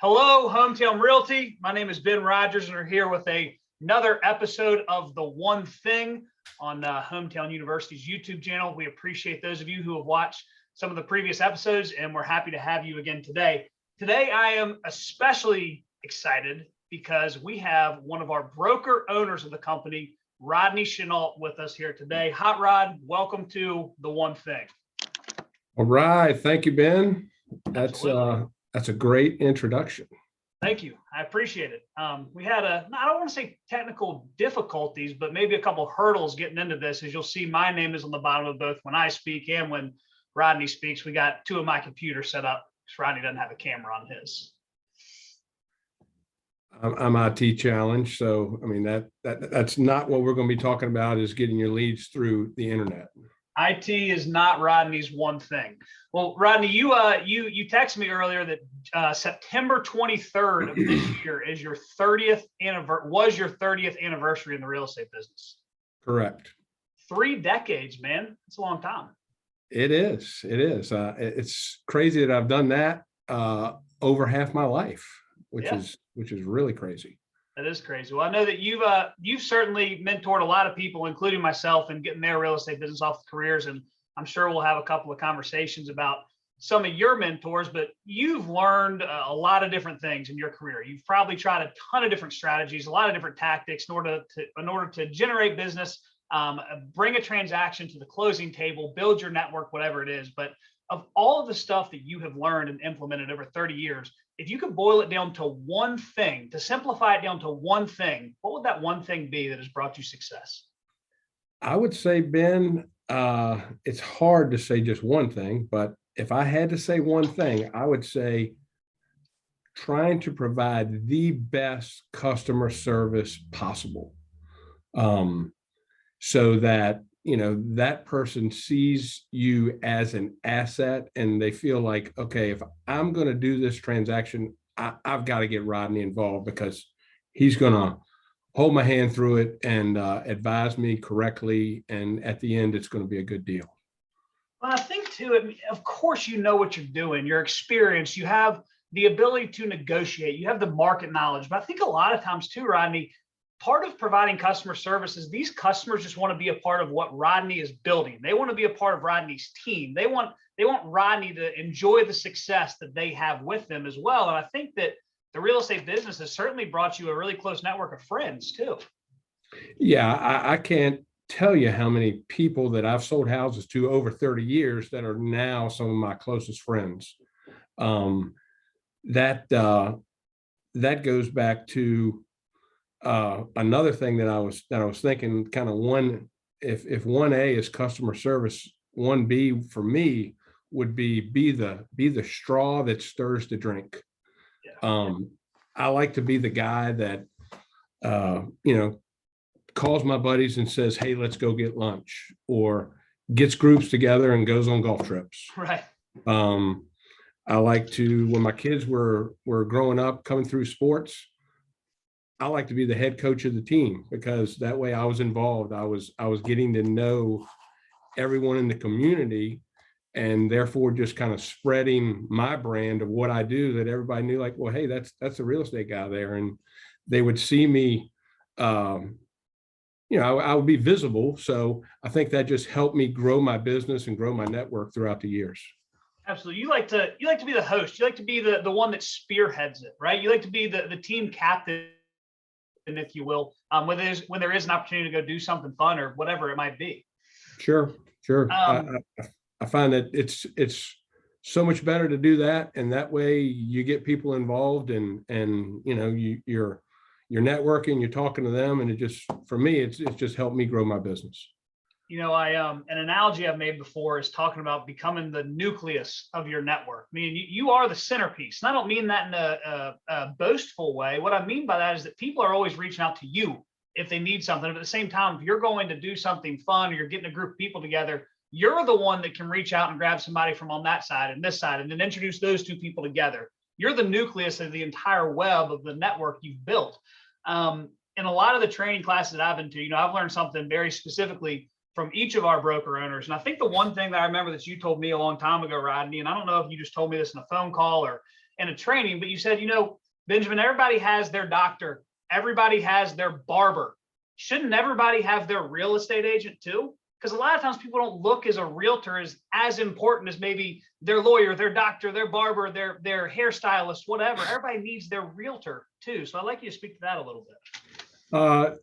Hello, Hometown Realty. My name is Ben Rogers, and we're here with another episode of The One Thing on Hometown University's YouTube channel. We appreciate those of you who have watched some of the previous episodes, and we're happy to have you again today. Today, I am especially excited because we have one of our broker owners of the company, Rodney Chenault, with us here today. Hot Rod, welcome to The One Thing. All right. Thank you, Ben. Absolutely. That's a great introduction. Thank you. I appreciate it. We had I don't want to say technical difficulties, but maybe a couple of hurdles getting into this. As you'll see, my name is on the bottom of both when I speak and when Rodney speaks. We got two of my computers set up because Rodney doesn't have a camera on his. I'm IT challenged. So, I mean, that's not what we're going to be talking about, is getting your leads through the internet. IT is not Rodney's one thing. Well, Rodney, you texted me earlier that September 23rd of this year is your 30th anniversary in the real estate business. Correct. 3 decades, man. It's a long time. It is. It's crazy that I've done that over half my life, which is really crazy. That is crazy. Well, I know that you've certainly mentored a lot of people, including myself, in getting their real estate business off the careers. And I'm sure we'll have a couple of conversations about some of your mentors, but you've learned a lot of different things in your career. You've probably tried a ton of different strategies, a lot of different tactics in order to generate business, bring a transaction to the closing table, build your network, whatever it is. But of all of the stuff that you have learned and implemented over 30 years, if you could boil it down to one thing, to simplify it down to one thing, what would that one thing be that has brought you success? I would say, Ben, it's hard to say just one thing, but if I had to say one thing, I would say trying to provide the best customer service possible. So that, that person sees you as an asset and they feel like, okay, if I'm going to do this transaction, I've got to get Rodney involved because he's going to hold my hand through it and advise me correctly. And at the end, it's going to be a good deal. Well, I think too, of course, you know what you're doing, your experience, you have the ability to negotiate, you have the market knowledge. But I think a lot of times too, Rodney, part of providing customer service is these customers just want to be a part of what Rodney is building. They want to be a part of Rodney's team. They want Rodney to enjoy the success that they have with them as well. And I think that the real estate business has certainly brought you a really close network of friends too. Yeah, I can't tell you how many people that I've sold houses to over 30 years that are now some of my closest friends. That goes back to another thing that I was thinking, kind of if 1A is customer service, 1B for me would be the straw that stirs the drink. Yeah. I like to be the guy that calls my buddies and says, hey, let's go get lunch, or gets groups together and goes on golf trips. Right. I like to, when my kids were growing up, coming through sports, I like to be the head coach of the team because that way I was involved. I was getting to know everyone in the community and therefore just kind of spreading my brand of what I do, that everybody knew, like, well, hey, that's a real estate guy there. And they would see me, I would be visible. So I think that just helped me grow my business and grow my network throughout the years. Absolutely. You like to be the host. You like to be the one that spearheads it, right? You like to be the team captain, if you will, when there is an opportunity to go do something fun or whatever it might be. Sure. I find that it's so much better to do that, and that way you get people involved, and you're networking, you're talking to them, and it just, for me, it's just helped me grow my business. An analogy I've made before is talking about becoming the nucleus of your network. I mean, you are the centerpiece. And I don't mean that in a boastful way. What I mean by that is that people are always reaching out to you if they need something. But at the same time, if you're going to do something fun or you're getting a group of people together, you're the one that can reach out and grab somebody from on that side and this side and then introduce those two people together. You're the nucleus of the entire web of the network you've built. In a lot of the training classes that I've been to, I've learned something very specifically from each of our broker owners. And I think the one thing that I remember that you told me a long time ago, Rodney, and I don't know if you just told me this in a phone call or and a training. But you said, Benjamin, everybody has their doctor. Everybody has their barber. Shouldn't everybody have their real estate agent too? Because a lot of times people don't look as a realtor as important as maybe their lawyer, their doctor, their barber, their hairstylist, whatever. Everybody needs their realtor too. So I'd like you to speak to that a little bit.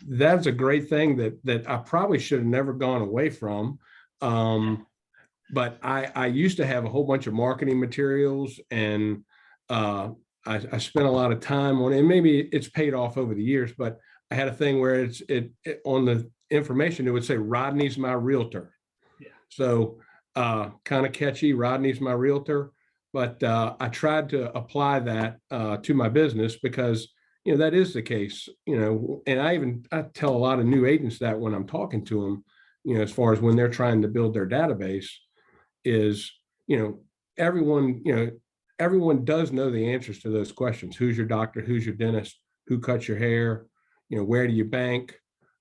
That's a great thing that I probably should have never gone away from. But I used to have a whole bunch of marketing materials, and I spent a lot of time on it. And maybe it's paid off over the years, but I had a thing where it on the information, it would say Rodney's my realtor. Yeah. So kind of catchy, Rodney's my realtor. But I tried to apply that to my business because, that is the case, and I tell a lot of new agents that when I'm talking to them, as far as when they're trying to build their database is, everyone does know the answers to those questions. Who's your doctor? Who's your dentist? Who cuts your hair? Where do you bank?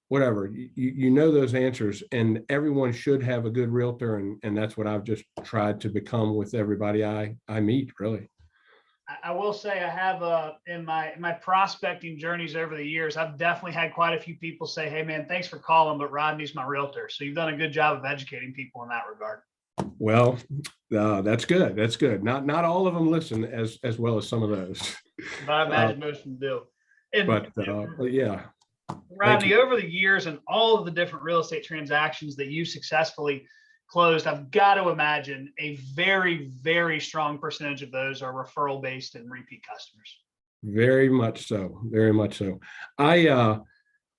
Whatever, you know those answers, and everyone should have a good realtor. And that's what I've just tried to become with everybody I meet, really. I will say I have in my prospecting journeys over the years, I've definitely had quite a few people say, "Hey man, thanks for calling, but Rodney's my realtor." So you've done a good job of educating people in that regard. Well, that's good. That's good. Not all of them listen as well as some of those. But I imagine most of them do. And but yeah. Rodney, over the years and all of the different real estate transactions that you successfully closed, I've got to imagine a very, very strong percentage of those are referral based and repeat customers. Very much so. Very much so.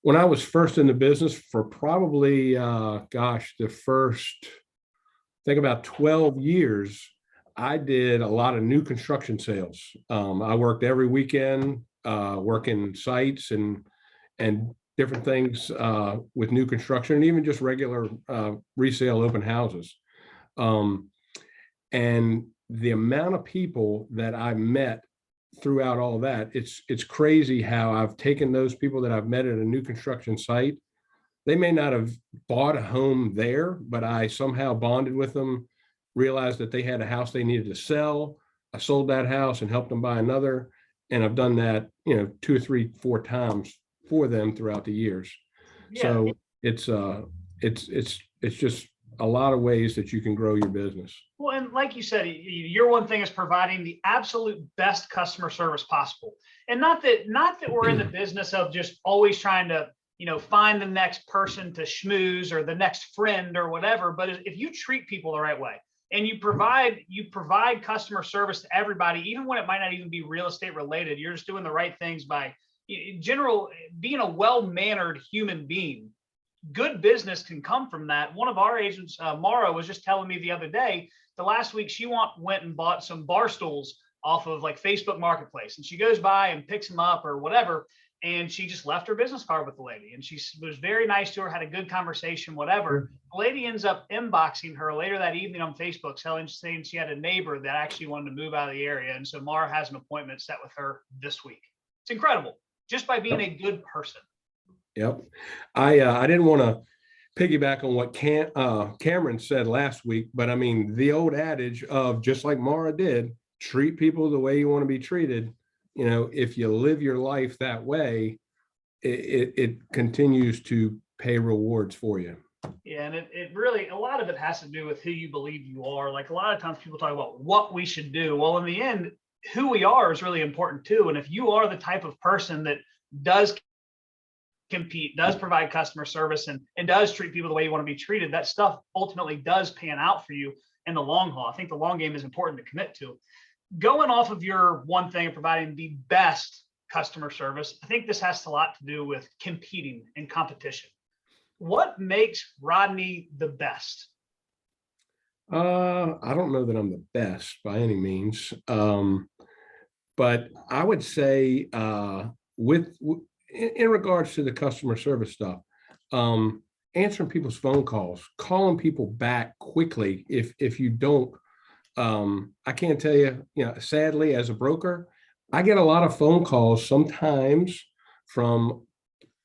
When I was first in the business for probably, the first, I think about 12 years, I did a lot of new construction sales. I worked every weekend, working sites and different things with new construction, and even just regular resale open houses. And the amount of people that I met throughout all that, it's crazy how I've taken those people that I've met at a new construction site. They may not have bought a home there, but I somehow bonded with them, realized that they had a house they needed to sell. I sold that house and helped them buy another. And I've done that, 2 or 3, 4 times for them throughout the years. Yeah. So it's just a lot of ways that you can grow your business. Well, and like you said, your one thing is providing the absolute best customer service possible. And not that we're in the business of just always trying to, find the next person to schmooze or the next friend or whatever. But if you treat people the right way and you provide customer service to everybody, even when it might not even be real estate related, you're just doing the right things by in general, being a well-mannered human being. Good business can come from that. One of our agents, Mara, was just telling me the other day, the last week she went and bought some bar stools off of like Facebook Marketplace, and she goes by and picks them up or whatever, and she just left her business card with the lady, and she was very nice to her, had a good conversation, whatever. The lady ends up inboxing her later that evening on Facebook, saying she had a neighbor that actually wanted to move out of the area, and so Mara has an appointment set with her this week. It's incredible, just by being a good person. Yep. I didn't want to piggyback on what Cameron said last week, but I mean, the old adage of just like Mara did, treat people the way you want to be treated. If you live your life that way, it continues to pay rewards for you. Yeah, and it really, a lot of it has to do with who you believe you are. Like a lot of times people talk about what we should do. Well, in the end, who we are is really important too. And if you are the type of person that does compete, does provide customer service, and does treat people the way you want to be treated, that stuff ultimately does pan out for you in the long haul. I think the long game is important to commit to. Going off of your one thing of providing the best customer service, I think this has a lot to do with competing and competition. What makes Rodney the best? I don't know that I'm the best by any means, but I would say in regards to the customer service stuff, answering people's phone calls, calling people back quickly. If you don't, I can't tell you, sadly, as a broker, I get a lot of phone calls sometimes from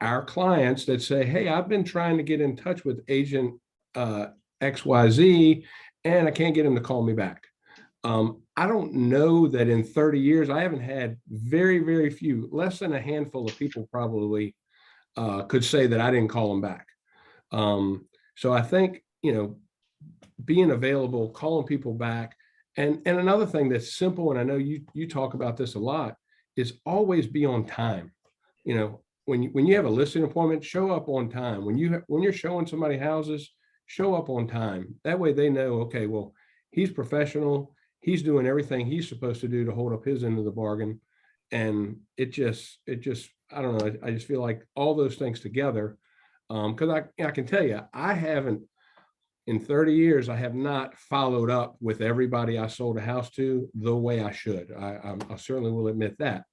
our clients that say, "Hey, I've been trying to get in touch with agent XYZ, and I can't get him to call me back." I don't know that in 30 years, I haven't had very, very few, less than a handful of people probably could say that I didn't call them back. So I think, being available, calling people back. And another thing that's simple, and I know you talk about this a lot, is always be on time. When you have a listing appointment, show up on time. When you're showing somebody houses, show up on time. That way they know, okay, well, he's professional. He's doing everything he's supposed to do to hold up his end of the bargain. And it just, I don't know. I just feel like all those things together. Because I can tell you, I haven't, in 30 years, I have not followed up with everybody I sold a house to the way I should. I certainly will admit that.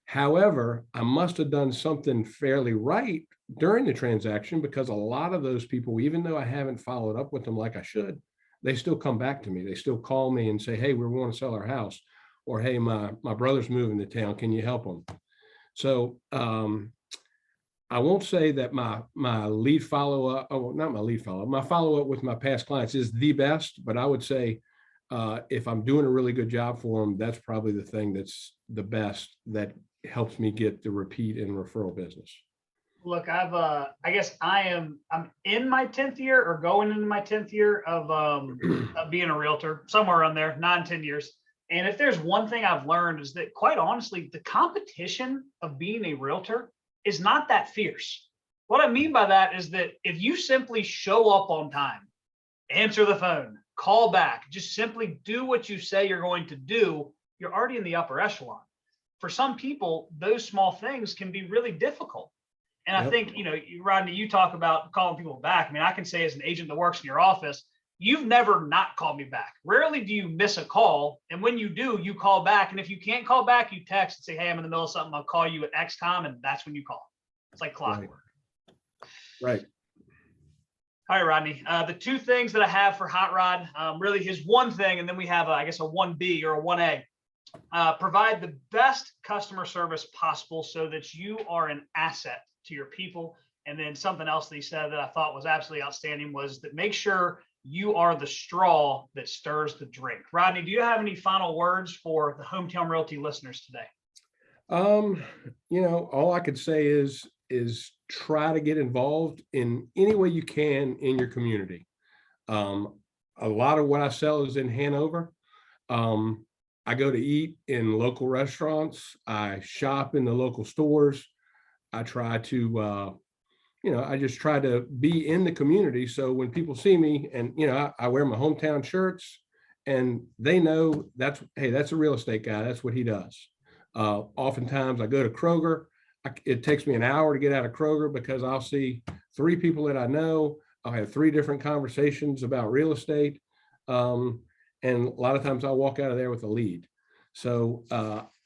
However, I must have done something fairly right during the transaction, because a lot of those people, even though I haven't followed up with them like I should, they still come back to me. They still call me and say, hey, we want to sell our house, or hey, my brother's moving to town. Can you help them? So I won't say that my lead follow-up, oh, not my lead follow-up, my follow-up with my past clients is the best, but I would say if I'm doing a really good job for them, that's probably the thing that's the best that helps me get the repeat and referral business. Look, I guess I'm in my 10th year, or going into my 10th year of being a realtor, somewhere around there, 9-10 years. And if there's one thing I've learned, is that, quite honestly, the competition of being a realtor is not that fierce. What I mean by that is that if you simply show up on time, answer the phone, call back, just simply do what you say you're going to do, you're already in the upper echelon. For some people, those small things can be really difficult. And I think, Rodney, you talk about calling people back. I mean, I can say, as an agent that works in your office, you've never not called me back. Rarely do you miss a call. And when you do, you call back. And if you can't call back, you text and say, hey, I'm in the middle of something. I'll call you at X time. And that's when you call. It's like clockwork. Right. All right, Rodney. The two things that I have for Hot Rod, really his one thing, and then we have, I guess, a 1B or a 1A. Provide the best customer service possible so that you are an asset to your people. And then something else that he said that I thought was absolutely outstanding was that make sure you are the straw that stirs the drink. Rodney, do you have any final words for the Hometown Realty listeners today? All I could say is try to get involved in any way you can in your community. A lot of what I sell is in Hanover. I go to eat in local restaurants. I shop in the local stores. I try to, I just try to be in the community. So when people see me, and, I wear my hometown shirts, and they know that's a real estate guy. That's what he does. Oftentimes I go to Kroger. It takes me an hour to get out of Kroger because I'll see 3 people that I know. I'll have 3 different conversations about real estate. And a lot of times I'll walk out of there with a lead. So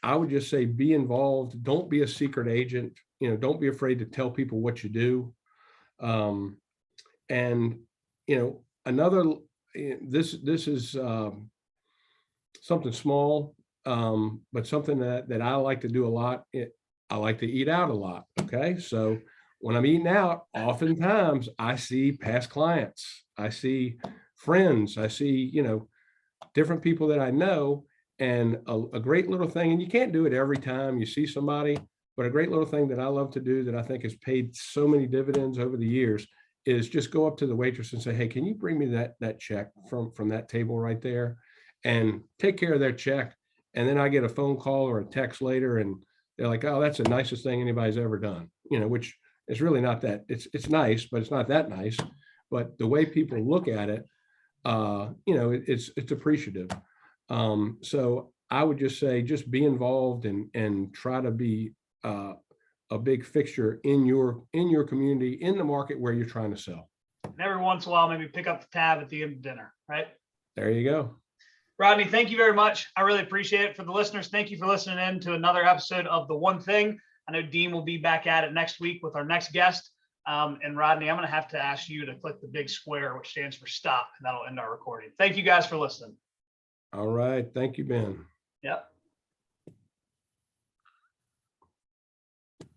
I would just say, be involved. Don't be a secret agent. Don't be afraid to tell people what you do. And, this is something small, but something that I like to do a lot. I like to eat out a lot. Okay. So when I'm eating out, oftentimes I see past clients, I see friends, I see, different people that I know. And a great little thing, and you can't do it every time you see somebody, but a great little thing that I love to do that I think has paid so many dividends over the years is just go up to the waitress and say, hey, can you bring me that check from that table right there, and take care of their check. And then I get a phone call or a text later, and they're like, oh, that's the nicest thing anybody's ever done, which is really not that. It's nice, but it's not that nice. But the way people look at it, it's appreciative. So I would just say, just be involved and try to be a big fixture in your community, in the market where you're trying to sell. And every once in a while, maybe pick up the tab at the end of dinner, right? There you go. Rodney, thank you very much. I really appreciate it. For the listeners, thank you for listening in to another episode of The One Thing. I know Dean will be back at it next week with our next guest. And Rodney, I'm going to have to ask you to click the big square, which stands for stop, and that'll end our recording. Thank you guys for listening. All right. Thank you, Ben. Yep.